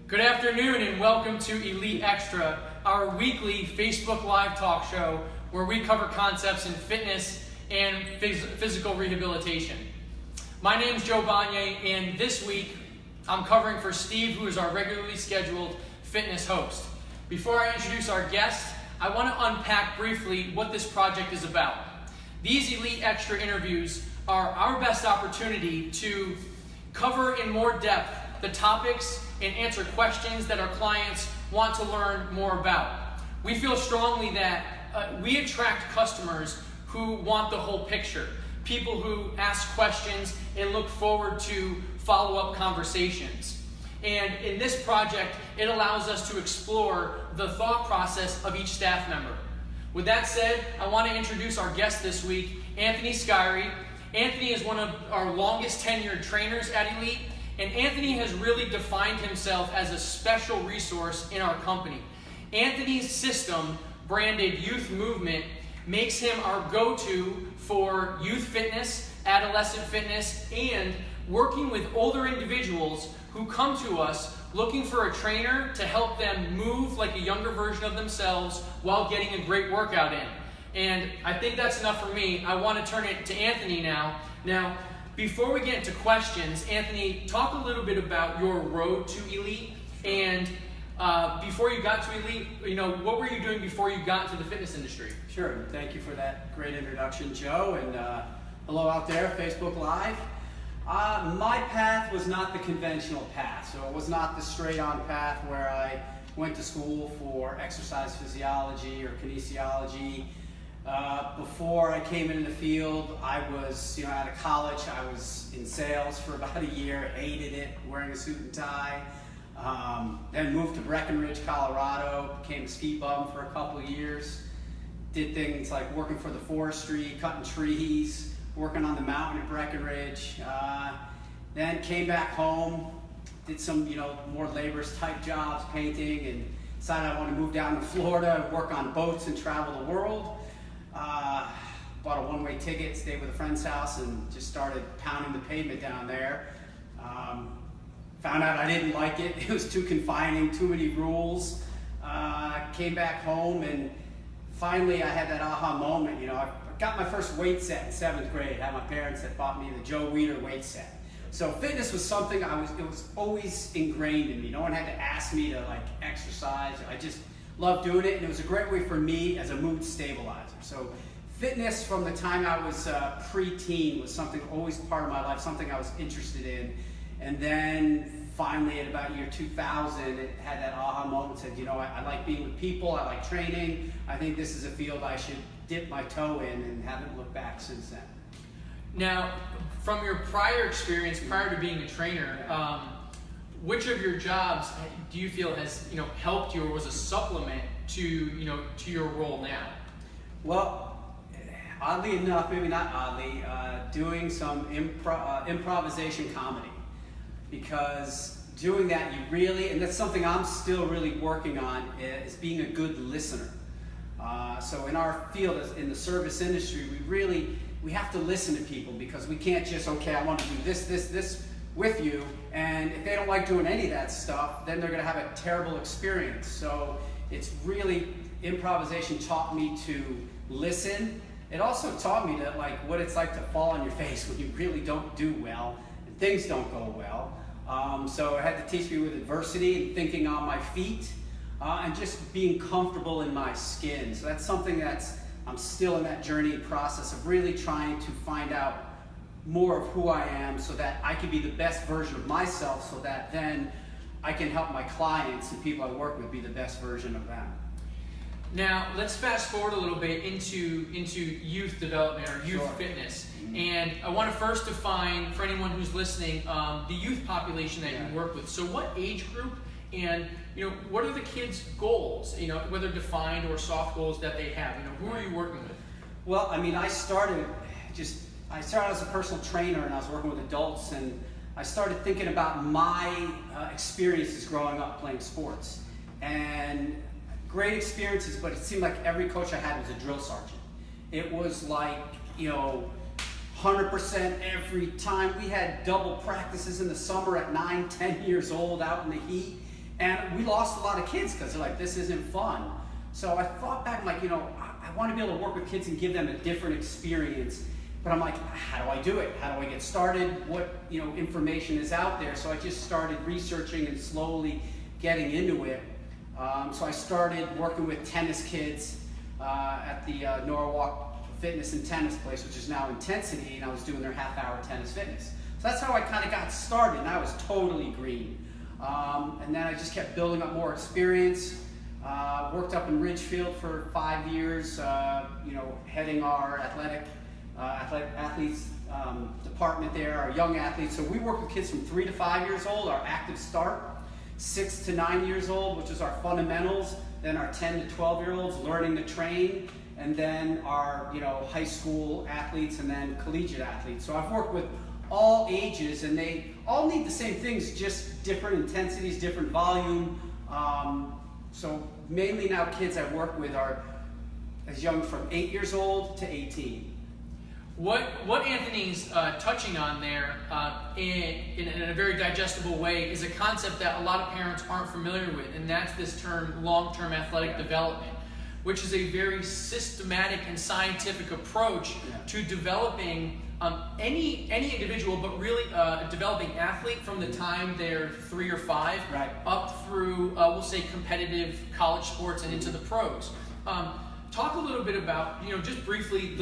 Good afternoon and welcome to Elite Extra, our weekly Facebook Live talk show where we cover concepts in fitness and physical rehabilitation. My name is Joe Banye, and this week I'm covering for Steve, who is our regularly scheduled fitness host. Before I introduce our guest, I want to unpack briefly what this project is about. These Elite Extra interviews are our best opportunity to cover in more depth the topics and answer questions that our clients want to learn more about. We feel strongly that we attract customers who want the whole picture, people who ask questions and look forward to follow-up conversations. And in this project, it allows us to explore the thought process of each staff member. With that said, I want to introduce our guest this week, Anthony Skyrie. Anthony is one of our longest tenured trainers at Elite, and Anthony has really defined himself as a special resource in our company. Anthony's system, branded Youth Movement, makes him our go-to for youth fitness, adolescent fitness, and working with older individuals who come to us looking for a trainer to help them move like a younger version of themselves while getting a great workout in. And I think that's enough for me. I want to turn it to Anthony now. Before we get into questions, Anthony, talk a little bit about your road to Elite, and before you got to Elite, what were you doing before you got into the fitness industry? Sure. Thank you for that great introduction, Joe, and hello out there, Facebook Live. My path was not the conventional path, so it was not the straight-on path where I went to school for exercise physiology or kinesiology. Before I came into the field, I was, out of college, I was in sales for about a year, hated it, wearing a suit and tie. Then moved to Breckenridge, Colorado, became a ski bum for a couple of years. Did things like working for the forestry, cutting trees, working on the mountain at Breckenridge. Then came back home, did some, more laborious type jobs, painting, and decided I wanted to move down to Florida and work on boats and travel the world. Bought a one-way ticket, stayed with a friend's house, and just started pounding the pavement down there. Found out I didn't like it. It was too confining, too many rules. Came back home, and finally I had that aha moment. I got my first weight set in 7th grade. I had my parents that bought me the Joe Weider weight set. So fitness was something it was always ingrained in me. No one had to ask me to exercise. I just loved doing it, and it was a great way for me as a mood stabilizer. So fitness from the time I was pre-teen was something always part of my life, something I was interested in. And then finally at about year 2000, it had that aha moment, said, I like being with people, I like training. I think this is a field I should dip my toe in, and haven't looked back since then. Now, from your prior experience, prior to being a trainer, which of your jobs do you feel has helped you or was a supplement to to your role now? Well, oddly enough, maybe not oddly, doing some improvisation comedy, because doing that and that's something I'm still really working on, is being a good listener. So in our field, in the service industry, we have to listen to people, because we can't just, I want to do this with you, and if they don't like doing any of that stuff, then they're going to have a terrible experience. So it's really, improvisation taught me to listen. It also taught me that what it's like to fall on your face when you really don't do well and things don't go well. So it had to teach me with adversity and thinking on my feet, and just being comfortable in my skin. So that's something I'm still in that journey and process of really trying to find out more of who I am, so that I can be the best version of myself, so that then I can help my clients and people I work with be the best version of them. Now, let's fast forward a little bit into youth development or youth fitness. And I want to first define, for anyone who's listening, the youth population that you work with. So what age group, and what are the kids' goals, whether defined or soft goals that they have? Who are you working with? Well, I started as a personal trainer, and I was working with adults, and I started thinking about my experiences growing up playing sports. And great experiences, but it seemed like every coach I had was a drill sergeant. It was 100% every time. We had double practices in the summer at 9, 10 years old out in the heat. And we lost a lot of kids because they're like, this isn't fun. So I thought back, I'm like, I want to be able to work with kids and give them a different experience. But I'm like, how do I do it? How do I get started? What information is out there? So I just started researching and slowly getting into it. So I started working with tennis kids at the Norwalk Fitness and Tennis place, which is now Intensity, and I was doing their half-hour tennis fitness. So that's how I kind of got started, and I was totally green. And then I just kept building up more experience. Worked up in Ridgefield for 5 years, heading our athletes department there, our young athletes. So we work with kids from 3 to 5 years old, our active start, 6 to 9 years old, which is our fundamentals, then our 10 to 12-year-olds learning to train, and then our high school athletes, and then collegiate athletes. So I've worked with all ages, and they all need the same things, just different intensities, different volume. So mainly now kids I work with are as young from 8 years old to 18. What Anthony's touching on there in a very digestible way is a concept that a lot of parents aren't familiar with, and that's this term long-term athletic development, which is a very systematic and scientific approach to developing any individual, but really developing athlete from the time they're 3 or 5 up through, we'll say, competitive college sports and into the pros. Talk a little bit about, just briefly,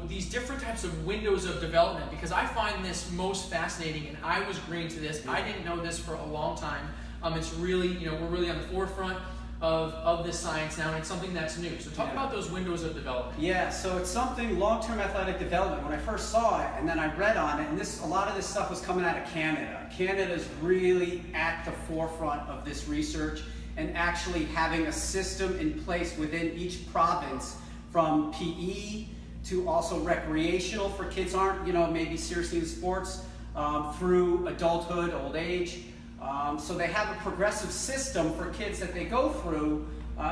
these different types of windows of development, because I find this most fascinating, and I was green to this. I didn't know this for a long time. It's really, we're really on the forefront of this science now, and it's something that's new. So talk about those windows of development. Yeah, so it's something, long-term athletic development. When I first saw it, and then I read on it, and a lot of this stuff was coming out of Canada. Canada's really at the forefront of this research, and actually having a system in place within each province, from PE to also recreational for kids aren't, maybe seriously in sports, through adulthood, old age. So they have a progressive system for kids that they go through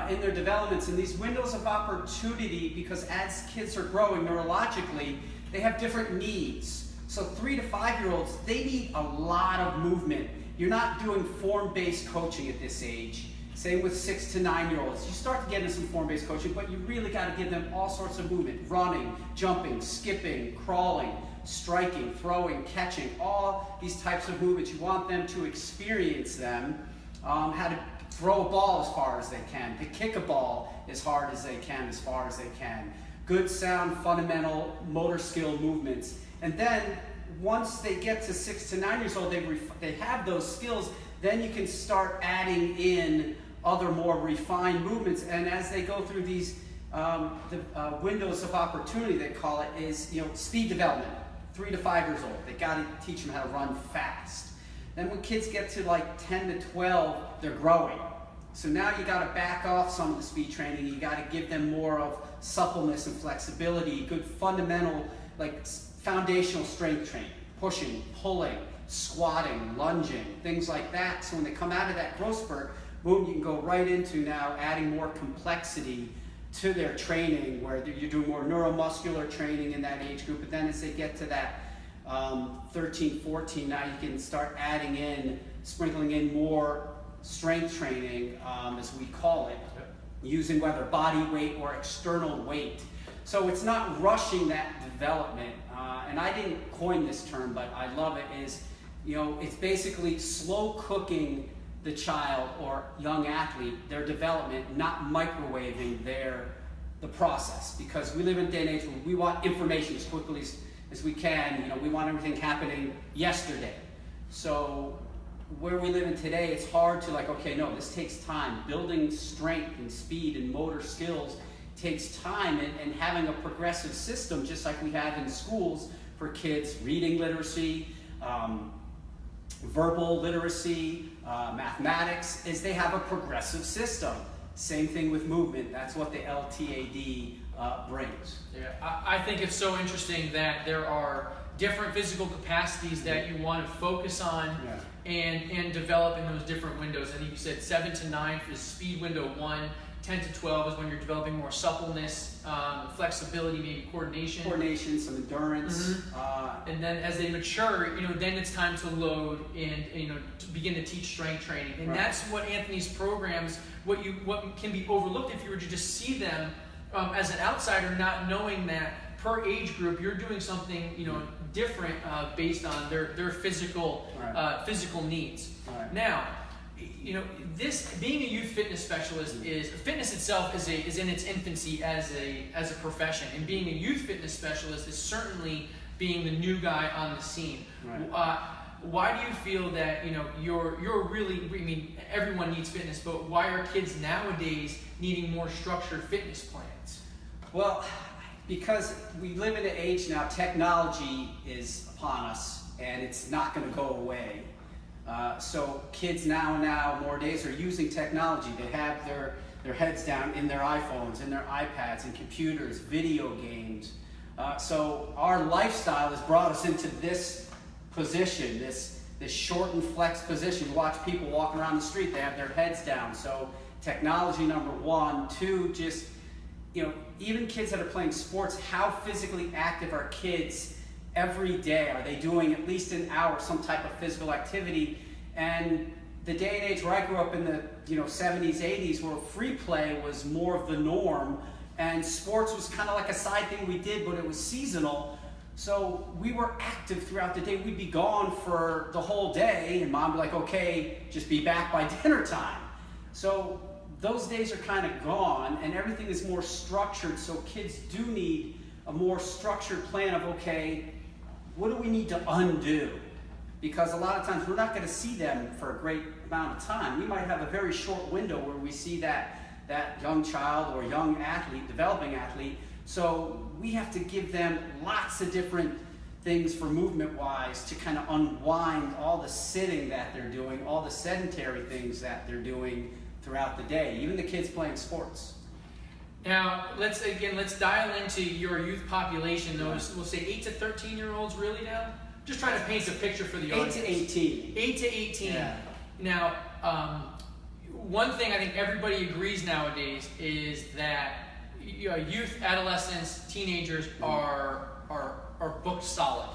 in their developments, and these windows of opportunity, because as kids are growing neurologically, they have different needs. So 3 to 5-year-olds, they need a lot of movement. You're not doing form-based coaching at this age. Same with 6 to 9-year-olds. You start to get into some form-based coaching, but you really got to give them all sorts of movement: running, jumping, skipping, crawling, striking, throwing, catching, all these types of movements. You want them to experience them, how to throw a ball as far as they can, to kick a ball as hard as they can, as far as they can. Good, sound, fundamental motor skill movements. And then once they get to 6 to 9 years old, they have those skills, then you can start adding in other more refined movements. And as they go through these windows of opportunity, they call it, is speed development. 3 to 5 years old, they got to teach them how to run fast. Then when kids get to like 10 to 12, they're growing. So now you got to back off some of the speed training. You got to give them more of suppleness and flexibility, good fundamental, like foundational strength training, pushing, pulling, squatting, lunging, things like that. So when they come out of that growth spurt, boom, you can go right into now adding more complexity to their training, where you're doing more neuromuscular training in that age group. But then as they get to that 13, 14, now you can start adding in, sprinkling in more strength training, as we call it, using whether body weight or external weight. So it's not rushing that development. And I didn't coin this term, but I love it, is, it's basically slow cooking the child or young athlete, their development, not microwaving the process. Because we live in a day and age where we want information as quickly as we can. We want everything happening yesterday. So where we live in today, it's hard to this takes time. Building strength and speed and motor skills takes time, and having a progressive system, just like we have in schools for kids, reading literacy, verbal literacy, mathematics, is they have a progressive system. Same thing with movement. That's what the LTAD brings. Yeah, I think it's so interesting that there are different physical capacities that you want to focus on and develop in those different windows. I think you said 7 to 9 is speed window 1, 10 to 12 is when you're developing more suppleness, flexibility, maybe coordination. Coordination, some endurance. And then as they mature, then it's time to load and to begin to teach strength training. And that's what Anthony's programs, what can be overlooked if you were to just see them as an outsider, not knowing that per age group you're doing something different based on their physical physical needs. Now, this being a youth fitness specialist is fitness itself is in its infancy as a profession, and being a youth fitness specialist is certainly being the new guy on the scene. Why do you feel that you're really? Everyone needs fitness, but why are kids nowadays needing more structured fitness plans? Well, because we live in an age now, technology is upon us, and it's not going to go away. So kids nowadays are using technology. They have their heads down in their iPhones, in their iPads, and computers, video games. So our lifestyle has brought us into this position, this short and flex position. You watch people walking around the street, they have their heads down. So technology, number one. Two, just, even kids that are playing sports, how physically active are kids every day? Are they doing at least an hour, some type of physical activity? And the day and age where I grew up in the 70s, 80s, where free play was more of the norm, and sports was kind of like a side thing we did, but it was seasonal. So we were active throughout the day. We'd be gone for the whole day, and mom would be like, okay, just be back by dinner time. So those days are kind of gone, and everything is more structured. So kids do need a more structured plan of, okay, what do we need to undo? Because a lot of times we're not going to see them for a great amount of time. We might have a very short window where we see that young child or young athlete, developing athlete. So we have to give them lots of different things for movement-wise to kind of unwind all the sitting that they're doing, all the sedentary things that they're doing throughout the day, even the kids playing sports. Now, let's dial into your youth population. Those, we'll say 8 to 13-year-olds really now? Just trying to paint a picture for the audience. 8 to 18. 8 to 18. Yeah. Now, one thing I think everybody agrees nowadays is that youth, adolescents, teenagers are booked solid.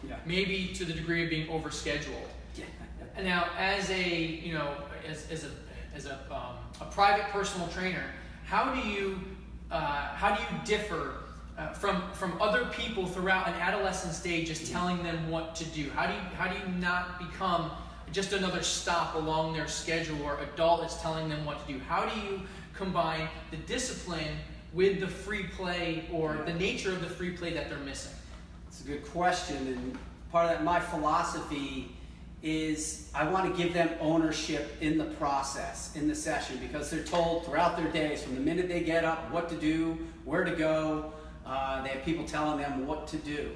Yeah. Maybe to the degree of being overscheduled. Yeah. Now, as a private personal trainer, how do you differ from other people throughout an adolescent stage, just telling them what to do? How do you not become just another stop along their schedule where adult is telling them what to do? How do you combine the discipline with the free play or the nature of the free play that they're missing? It's a good question, and part of that, my philosophy is I want to give them ownership in the process, in the session, because they're told throughout their days, from the minute they get up, what to do, where to go. They have people telling them what to do.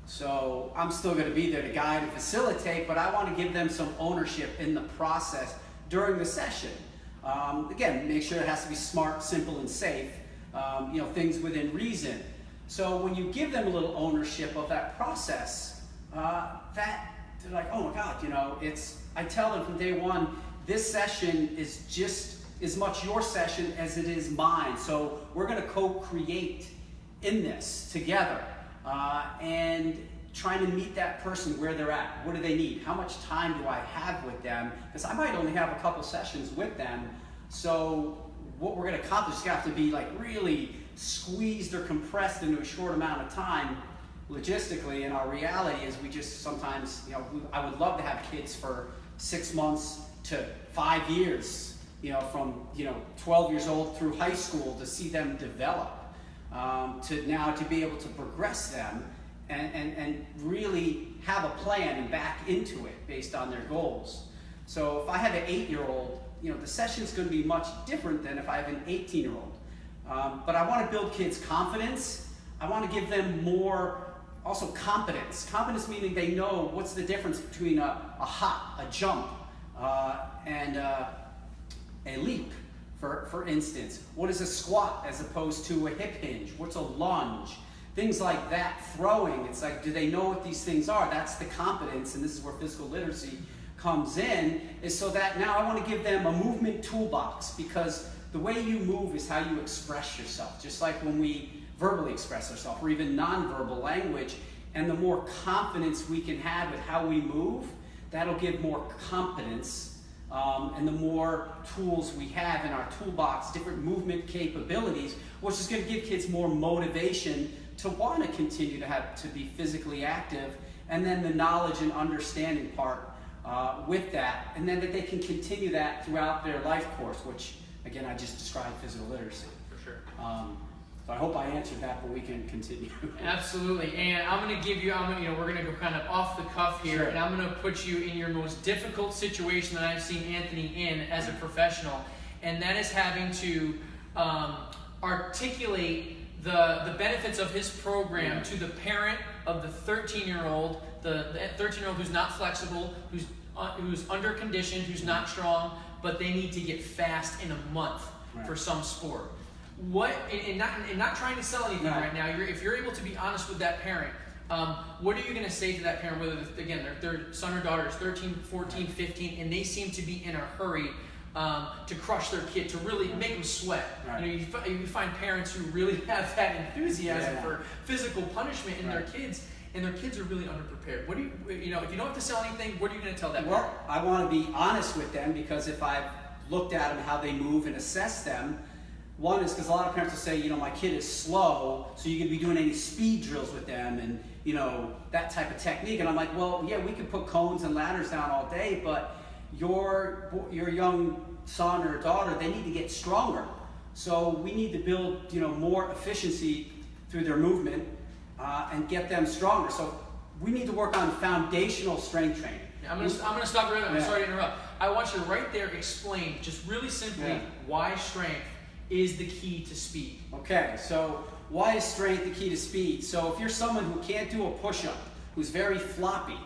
So I'm still going to be there to guide and facilitate, but I want to give them some ownership in the process during the session. Again, make sure it has to be smart, simple, and safe. Things within reason. So when you give them a little ownership of that process, they're like, oh my God, I tell them from day one, this session is just as much your session as it is mine. So we're going to co-create in this together, and trying to meet that person where they're at. What do they need? How much time do I have with them? Because I might only have a couple sessions with them. So what we're going to accomplish is have to be like really squeezed or compressed into a short amount of time logistically. And our reality is we just sometimes, I would love to have kids for 6 months to 5 years, from 12 years old through high school, to see them develop, to be able to progress them and really have a plan and back into it based on their goals. So if I have an 8-year-old, the session's going to be much different than if I have an 18-year-old. But I want to build kids' confidence. I want to give them more, also competence. Competence meaning they know what's the difference between a hop, a jump, and a leap, for instance. What is a squat as opposed to a hip hinge? What's a lunge? Things like that. Throwing, it's like, do they know what these things are? That's the competence, and this is where physical literacy comes in, is so that now I want to give them a movement toolbox, because the way you move is how you express yourself, just like when we verbally express ourselves, or even nonverbal language. And the more confidence we can have with how we move, that'll give more competence. And the more tools we have in our toolbox, different movement capabilities, which is going to give kids more motivation to want to continue to be physically active, and then the knowledge and understanding part with that, and then that they can continue that throughout their life course, which again I just described physical literacy. For sure. So I hope I answered that, but we can continue. Absolutely, and I'm going to give you, we're going to go kind of off the cuff here, Sure. and I'm going to put you in your most difficult situation that I've seen Anthony in as a professional, and that is having to articulate the benefits of his program to the parent of the 13-year-old, the 13-year-old who's not flexible, who's under conditioned, who's not strong, but they need to get fast in a month for some sport. What, and not trying to sell anything right now, if you're able to be honest with that parent, what are you going to say to that parent, whether, again, their son or daughter is 13, 14, 15, and they seem to be in a hurry to crush their kid, to really make them sweat. Right. You find parents who really have that enthusiasm for physical punishment in their kids, and their kids are really underprepared. What do you, if you don't have to sell anything, what are you going to tell that parent? Well, I want to be honest with them, because if I've looked at them, how they move and assess them, one is because a lot of parents will say, my kid is slow, so you could be doing any speed drills with them and, that type of technique. And I'm like, well, yeah, we could put cones and ladders down all day, but your young son or daughter, they need to get stronger. So we need to build, more efficiency through their movement and get them stronger. So we need to work on foundational strength training. I'm gonna stop right there. I'm sorry to interrupt. I want you to right there explain, just really simply, why strength is the key to speed. Okay, so why is strength the key to speed? So if you're someone who can't do a push-up, who's very floppy,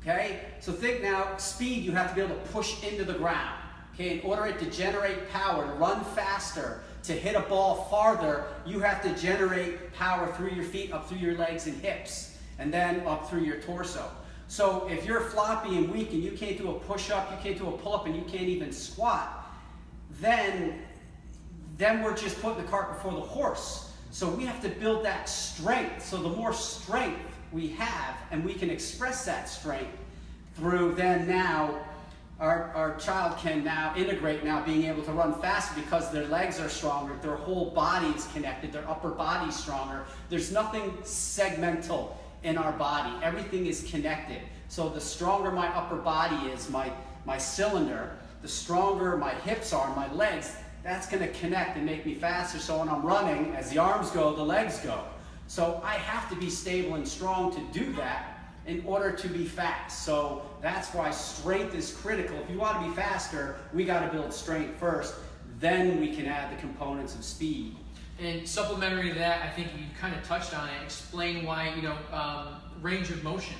okay? So think now, speed, you have to be able to push into the ground. Okay, in order to generate power, to run faster, to hit a ball farther, you have to generate power through your feet, up through your legs and hips, and then up through your torso. So if you're floppy and weak and you can't do a push-up, you can't do a pull-up, and you can't even squat, then we're just putting the cart before the horse. So we have to build that strength. So the more strength we have, and we can express that strength through then now, our child can now integrate being able to run faster because their legs are stronger, their whole body is connected, their upper body's stronger. There's nothing segmental in our body. Everything is connected. So the stronger my upper body is, my cylinder, the stronger my hips are, my legs, that's going to connect and make me faster. So when I'm running, as the arms go, the legs go. So I have to be stable and strong to do that in order to be fast. So that's why strength is critical. If you want to be faster, we got to build strength first. Then we can add the components of speed. And supplementary to that, I think you kind of touched on it. Explain why range of motion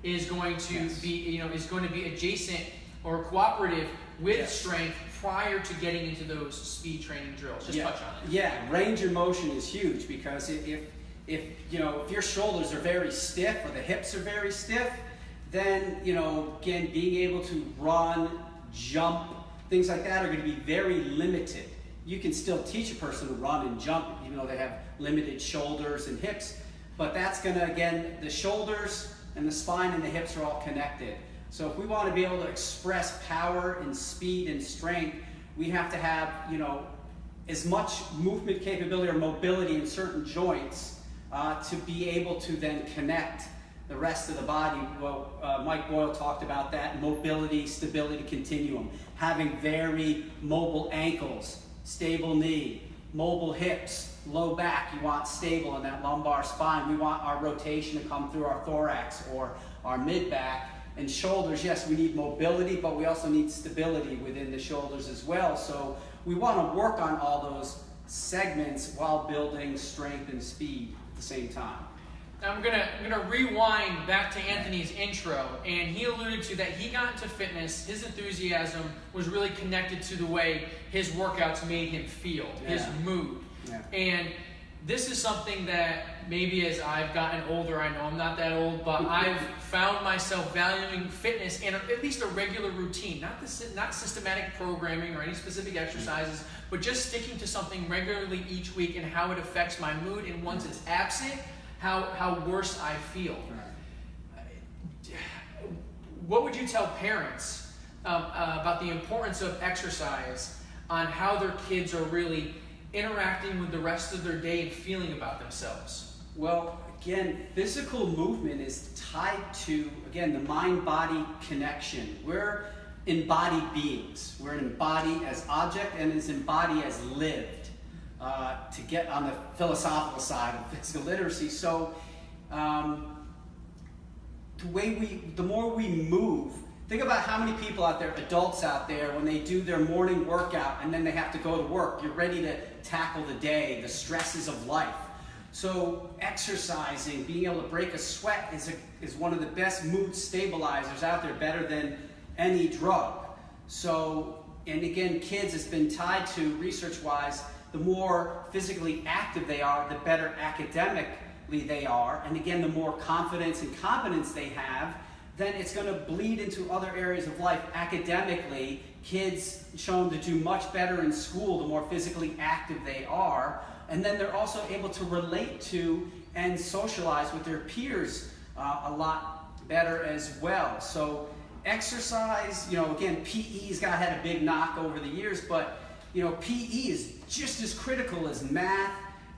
is going to be adjacent or cooperative with strength prior to getting into those speed training drills. Just touch on it. Yeah, range of motion is huge, because if your shoulders are very stiff or the hips are very stiff, then again, being able to run, jump, things like that are going to be very limited. You can still teach a person to run and jump even though they have limited shoulders and hips, but that's going to, again, the shoulders and the spine and the hips are all connected. So if we want to be able to express power and speed and strength, we have to have, as much movement capability or mobility in certain joints to be able to then connect the rest of the body. Well, Mike Boyle talked about that, mobility, stability continuum, having very mobile ankles, stable knee, mobile hips, low back, you want stable in that lumbar spine. We want our rotation to come through our thorax or our mid-back. And shoulders, yes, we need mobility, but we also need stability within the shoulders as well. So we want to work on all those segments while building strength and speed at the same time. Now I'm gonna rewind back to Anthony's intro, and he alluded to that he got into fitness. His enthusiasm was really connected to the way his workouts made him feel, his mood. Yeah. And this is something that maybe as I've gotten older, I know I'm not that old, but I've found myself valuing fitness and at least a regular routine, not systematic programming or any specific exercises, but just sticking to something regularly each week and how it affects my mood, and once it's absent, how worse I feel. What would you tell parents about the importance of exercise on how their kids are really interacting with the rest of their day and feeling about themselves? Well, again, physical movement is tied to, again, the mind-body connection. We're embodied beings. We're an embody as object and as embody as lived, to get on the philosophical side of physical literacy. So the more we move, think about how many people out there, adults out there, when they do their morning workout and then they have to go to work, you're ready to tackle the day, the stresses of life. So exercising, being able to break a sweat is one of the best mood stabilizers out there, better than any drug. So, and again, kids, it's been tied to, research-wise, the more physically active they are, the better academically they are. And again, the more confidence and competence they have, then it's going to bleed into other areas of life. Academically, kids shown to do much better in school the more physically active they are. And then they're also able to relate to and socialize with their peers a lot better as well. So exercise, again, PE's had a big knock over the years, but PE is just as critical as math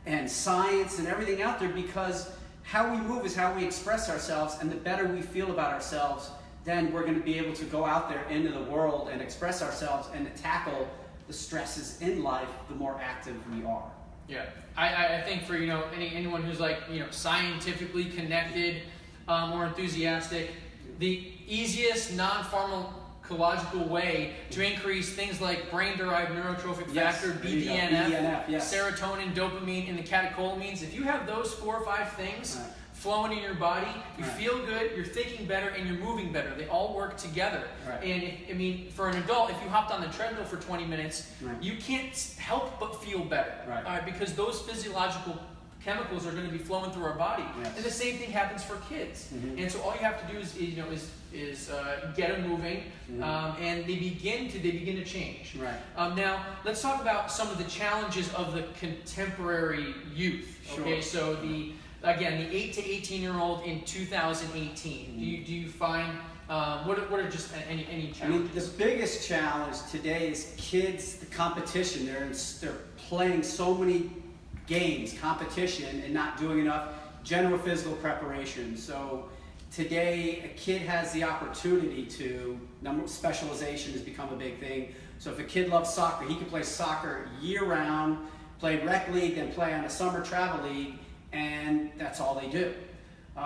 and science and everything out there, because how we move is how we express ourselves, and the better we feel about ourselves, then we're going to be able to go out there into the world and express ourselves and to tackle the stresses in life the more active we are. Yeah, I think for anyone who's scientifically connected or enthusiastic, the easiest non-pharmacological way to increase things like brain-derived neurotrophic factor, BDNF, serotonin, dopamine, and the catecholamines. If you have those 4 or 5 things flowing in your body, you feel good, you're thinking better, and you're moving better. They all work together. And for an adult, if you hopped on the treadmill for 20 minutes, you can't help but feel better, because those physiological chemicals are going to be flowing through our body, and the same thing happens for kids. And so all you have to do is get them moving, and they begin to change. Now let's talk about some of the challenges of the contemporary youth. Okay, so the 8 to 18-year-old in 2018. Do you find what are just any challenges? The biggest challenge today is kids. The competition. They're playing so many games, competition, and not doing enough general physical preparation. So today, a kid has the opportunity to, specialization has become a big thing. So if a kid loves soccer, he can play soccer year-round, play rec league, then play on a summer travel league, and that's all they do.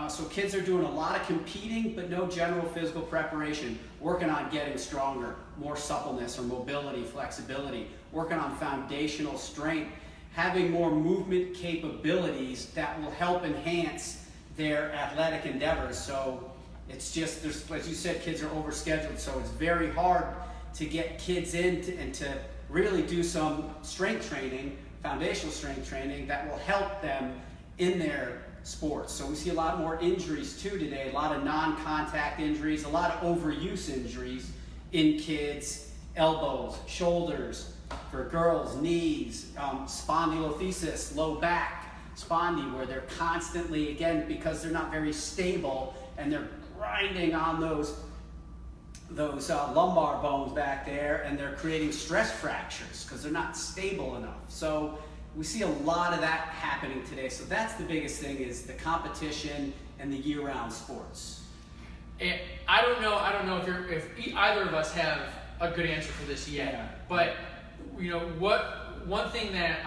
So kids are doing a lot of competing, but no general physical preparation, working on getting stronger, more suppleness or mobility, flexibility, working on foundational strength, having more movement capabilities that will help enhance their athletic endeavors. So it's just, as you said, kids are overscheduled, so it's very hard to get kids in and to really do some strength training, foundational strength training that will help them in their sports. So we see a lot more injuries too today, a lot of non-contact injuries, a lot of overuse injuries in kids, elbows, shoulders, for girls, knees, spondylolisthesis, low back, spondy, where they're constantly, again, because they're not very stable, and they're grinding on those lumbar bones back there, and they're creating stress fractures because they're not stable enough. So we see a lot of that happening today. So that's the biggest thing, is the competition and the year-round sports. And I don't know if either of us have a good answer for this yet, but one thing that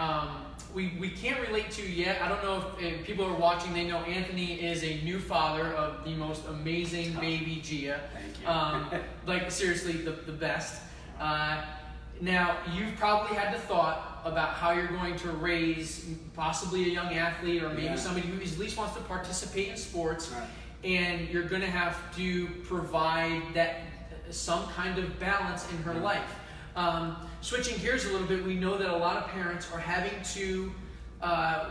we can't relate to yet, I don't know if people are watching, they know Anthony is a new father of the most amazing baby, Gia. Thank you. Seriously, the best. Now, you've probably had the thought about how you're going to raise possibly a young athlete, or maybe somebody who at least wants to participate in sports, and you're going to have to provide that some kind of balance in her life. Switching gears a little bit, we know that a lot of parents are having to I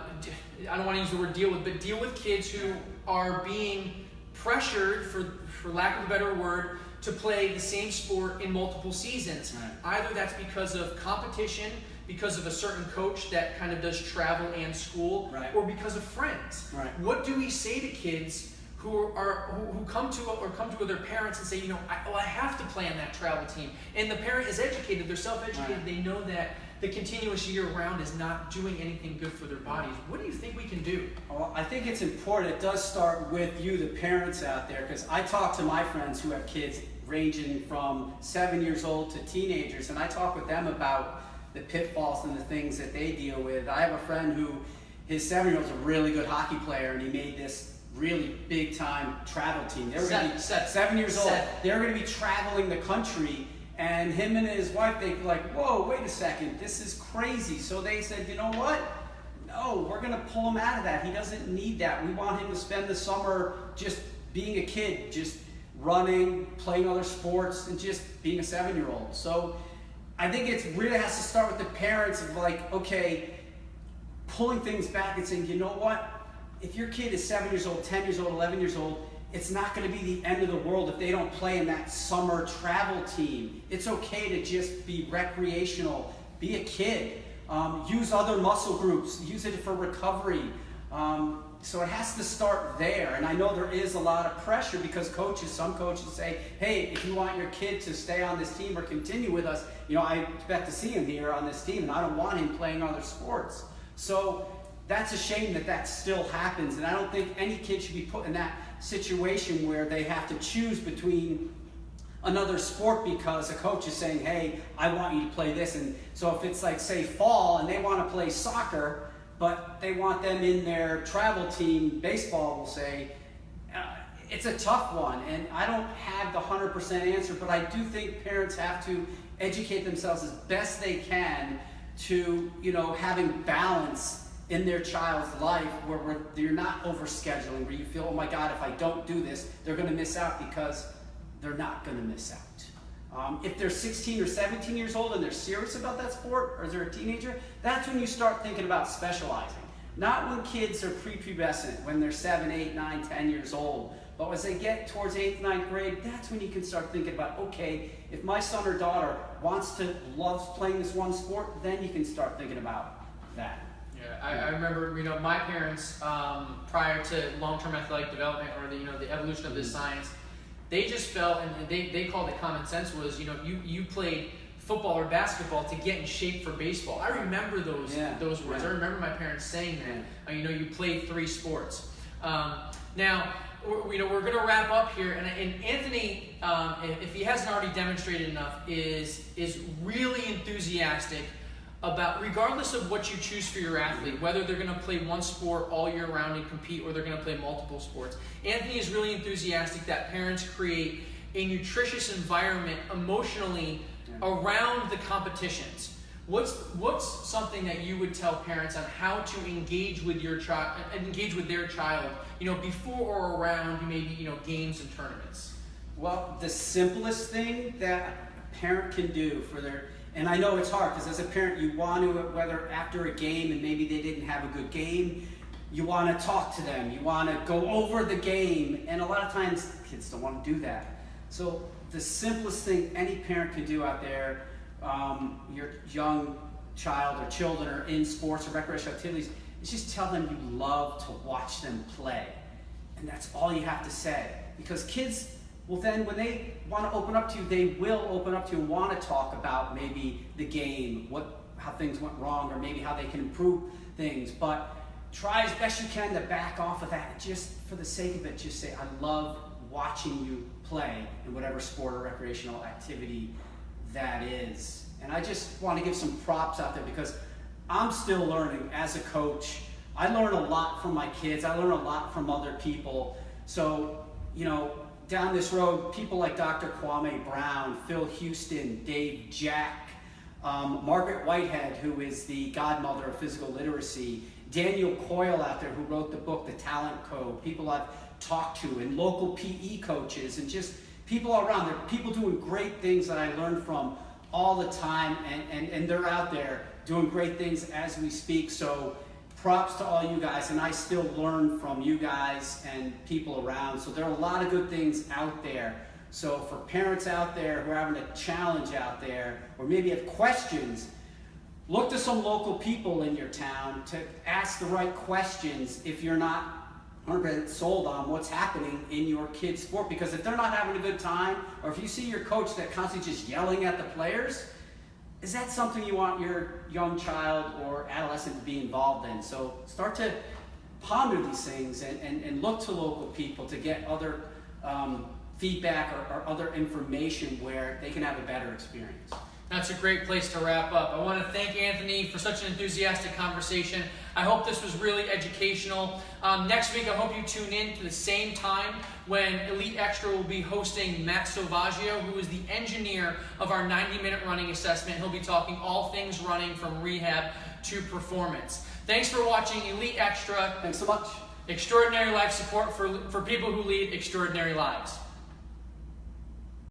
don't want to use the word deal with, but deal with kids who are being pressured, for lack of a better word, to play the same sport in multiple seasons. Right. Either that's because of competition, because of a certain coach that kind of does travel and school, right, or because of friends. Right. What do we say to kids who come to their parents and say, you know, I have to play on that travel team, and the parent is educated, they're self-educated, right, they know that the continuous year round is not doing anything good for their bodies. What do you think we can do? Well, I think it's important. It does start with you, the parents out there, because I talk to my friends who have kids ranging from 7 years old to teenagers, and I talk with them about the pitfalls and the things that they deal with. I have a friend who, his 7-year-old's a really good hockey player, and he made this really big time travel team. They were going to be 7 years old. They're going to be traveling the country. And him and his wife, they were like, whoa, wait a second, this is crazy. So they said, you know what? No, we're going to pull him out of that. He doesn't need that. We want him to spend the summer just being a kid, just running, playing other sports, and just being a 7-year-old. So I think it really has to start with the parents of like, okay, pulling things back and saying, you know what? If your kid is 7 years old, 10 years old, 11 years old, it's not going to be the end of the world if they don't play in that summer travel team. It's okay to just be recreational, be a kid, use other muscle groups, use it for recovery. So it has to start there. And I know there is a lot of pressure because some coaches say, hey, if you want your kid to stay on this team or continue with us, you know, I expect to see him here on this team and I don't want him playing other sports. So that's a shame that still happens. And I don't think any kid should be put in that situation where they have to choose between another sport because a coach is saying, hey, I want you to play this. And so if it's like, say, fall and they want to play soccer, but they want them in their travel team, baseball will say, it's a tough one. And I don't have the 100% answer, but I do think parents have to educate themselves as best they can to, you know, having balance in their child's life where you're not overscheduling, where you feel, oh my God, if I don't do this, they're going to miss out, because they're not going to miss out. If they're 16 or 17 years old and they're serious about that sport, or they're a teenager, that's when you start thinking about specializing. Not when kids are prepubescent, when they're 7, 8, 9, 10 years old. But as they get towards 8th, 9th grade, that's when you can start thinking about, okay, if my son or daughter loves playing this one sport, then you can start thinking about that. Yeah, I remember, you know, my parents, prior to long-term athletic development or the evolution of this science, they just felt, and they called it common sense, was, you know, you played football or basketball to get in shape for baseball. I remember those words. Yeah. I remember my parents saying that. You know, you played 3 sports. Now, we're going to wrap up here, and Anthony, if he hasn't already demonstrated enough, is really enthusiastic about, regardless of what you choose for your athlete, whether they're going to play one sport all year round and compete, or they're going to play multiple sports. Anthony is really enthusiastic that parents create a nutritious environment emotionally around the competitions. What's something that you would tell parents on how to engage with your child, their child, you know, before or around maybe, you know, games and tournaments? Well, the simplest thing that a parent can do for their, and I know it's hard because as a parent you want to, whether after a game and maybe they didn't have a good game, you want to talk to them, you want to go over the game, and a lot of times kids don't want to do that. So the simplest thing any parent can do out there, your young child or children are in sports or recreational activities, is just tell them you love to watch them play. And that's all you have to say. Because kids will then, when they want to open up to you, they will open up to you and want to talk about maybe the game, how things went wrong, or maybe how they can improve things. But try as best you can to back off of that. Just for the sake of it, just say, I love watching you play in whatever sport or recreational activity that is. And I just want to give some props out there because I'm still learning as a coach. I learn a lot from my kids. I learn a lot from other people. So, you know, down this road, people like Dr. Kwame Brown, Phil Houston, Dave Jack, Margaret Whitehead, who is the godmother of physical literacy, Daniel Coyle out there who wrote the book, The Talent Code, people I've talked to, and local PE coaches, and just people all around. There are people doing great things that I learn from all the time, and they're out there doing great things as we speak. So props to all you guys, and I still learn from you guys and people around. So there are a lot of good things out there. So for parents out there who are having a challenge out there, or maybe have questions, look to some local people in your town to ask the right questions if you're not 100% sold on what's happening in your kid's sport. Because if they're not having a good time, or if you see your coach that constantly just yelling at the players, is that something you want your young child or adolescent to be involved in? So start to ponder these things and look to local people to get other feedback or other information where they can have a better experience. That's a great place to wrap up. I want to thank Anthony for such an enthusiastic conversation. I hope this was really educational. Next week, I hope you tune in to the same time when Elite Extra will be hosting Matt Sovaggio, who is the engineer of our 90-minute running assessment. He'll be talking all things running from rehab to performance. Thanks for watching Elite Extra. Thanks so much. Extraordinary life support for people who lead extraordinary lives.